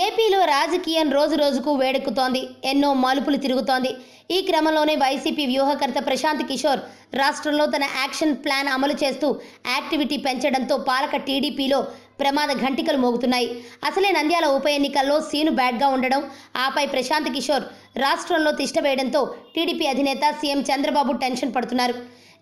ఏపీలో రాజకీయం రోజు రోజుకు వేడెక్కుతోంది. ఎన్నో మలుపులు తిరుగుతోంది. ఈ క్రమంలోనే వైసీపీ వ్యూహకర్త ప్రశాంత్ కిషోర్ రాష్ట్రంలో తన యాక్షన్ ప్లాన్ అమలు చేస్తూ యాక్టివిటీ పెంచడంతో పాలక టీడీపీలో ప్రమాద ఘంటికలు మోగుతున్నాయి. అసలే నంద్యాల ఉప ఎన్నికల్లో సీను బ్యాడ్గా ఉండడం, ఆపై ప్రశాంత్ కిషోర్ రాష్ట్రంలో తిష్టవేయడంతో టీడీపీ అధినేత సీఎం చంద్రబాబు టెన్షన్ పడుతున్నారు.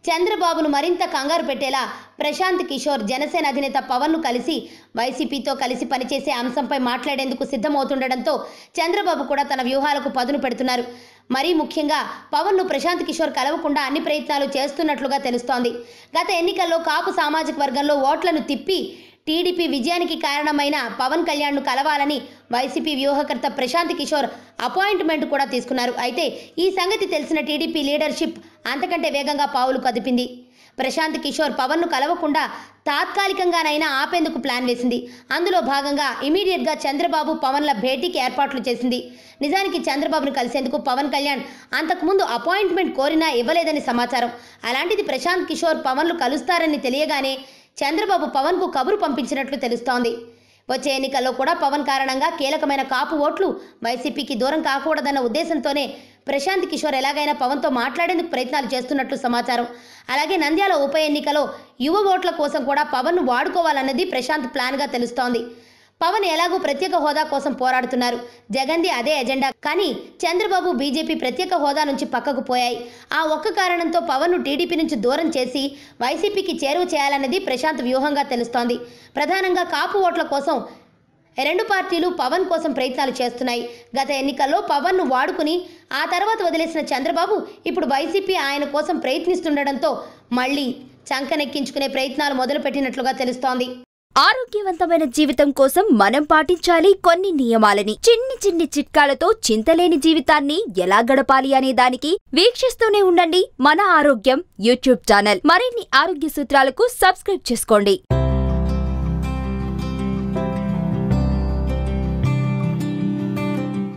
చంద్రబాబును మరింత కంగారు పెట్టేలా ప్రశాంత్ కిషోర్ జనసేన అధినేత పవన్ను కలిసి వైసీపీతో కలిసి పనిచేసే అంశంపై మాట్లాడేందుకు సిద్ధమవుతుండడంతో చంద్రబాబు కూడా తన వ్యూహాలకు పదును పెడుతున్నారు. మరీ ముఖ్యంగా పవన్ను ప్రశాంత్ కిషోర్ కలవకుండా అన్ని ప్రయత్నాలు చేస్తున్నట్లుగా తెలుస్తోంది. గత ఎన్నికల్లో కాపు సామాజిక వర్గంలో ఓట్లను తిప్పి టీడీపీ విజయానికి కారణమైన పవన్ కళ్యాణ్ను కలవాలని వైసీపీ వ్యూహకర్త ప్రశాంత్ కిషోర్ అపాయింట్మెంట్ కూడా తీసుకున్నారు. అయితే ఈ సంగతి తెలిసిన టీడీపీ లీడర్షిప్ అంతకంటే వేగంగా పావులు కదిపింది. ప్రశాంత్ కిషోర్ పవన్ను కలవకుండా తాత్కాలికంగానైనా ఆపేందుకు ప్లాన్ వేసింది. అందులో భాగంగా ఇమీడియట్గా చంద్రబాబు పవన్ల భేటీకి ఏర్పాట్లు చేసింది. నిజానికి చంద్రబాబును కలిసేందుకు పవన్ కళ్యాణ్ అంతకుముందు అపాయింట్మెంట్ కోరినా ఇవ్వలేదని సమాచారం. అలాంటిది ప్రశాంత్ కిషోర్ పవన్లు కలుస్తారని తెలియగానే చంద్రబాబు పవన్కు కబురు పంపించినట్లు తెలుస్తోంది. వచ్చే ఎన్నికల్లో కూడా పవన్ కారణంగా కీలకమైన కాపు ఓట్లు వైసీపీకి దూరం కాకూడదన్న ఉద్దేశంతోనే ప్రశాంత్ కిషోర్ ఎలాగైనా పవన్తో మాట్లాడేందుకు ప్రయత్నాలు చేస్తున్నట్లు సమాచారం. అలాగే నంద్యాల ఉప ఎన్నికలో యువ ఓట్ల కోసం కూడా పవన్ను వాడుకోవాలన్నది ప్రశాంత్ ప్లాన్గా తెలుస్తోంది. పవన్ ఎలాగూ ప్రత్యేక హోదా కోసం పోరాడుతున్నారు. జగన్ది అదే ఎజెండా. కానీ చంద్రబాబు బీజేపీ ప్రత్యేక హోదా నుంచి పక్కకు పోయాయి. ఆ ఒక్క కారణంతో పవన్ను టీడీపీ నుంచి దూరం చేసి వైసీపీకి చేరువ చేయాలన్నది ప్రశాంత్ వ్యూహంగా తెలుస్తోంది. ప్రధానంగా కాపు ఓట్ల కోసం రెండు పార్టీలు పవన్ కోసం ప్రయత్నాలు చేస్తున్నాయి. గత ఎన్నికల్లో పవన్ను వాడుకుని ఆ తర్వాత వదిలేసిన చంద్రబాబు ఇప్పుడు వైసీపీ ఆయన కోసం ప్రయత్నిస్తుండడంతో మళ్ళీ చంకనెక్కించుకునే ప్రయత్నాలు మొదలుపెట్టినట్లుగా తెలుస్తోంది. ఆరోగ్యవంతమైన జీవితం కోసం మనం పాటించాలి కొన్ని నియమాలని. చిన్ని చిన్ని చిట్కాలతో చింతలేని జీవితాన్ని ఎలా గడపాలి అనే దానికి వీక్షిస్తూనే ఉండండి మన ఆరోగ్యం యూట్యూబ్ ఛానల్. మరిన్ని ఆరోగ్య సూత్రాలకు సబ్స్క్రైబ్ చేసుకోండి.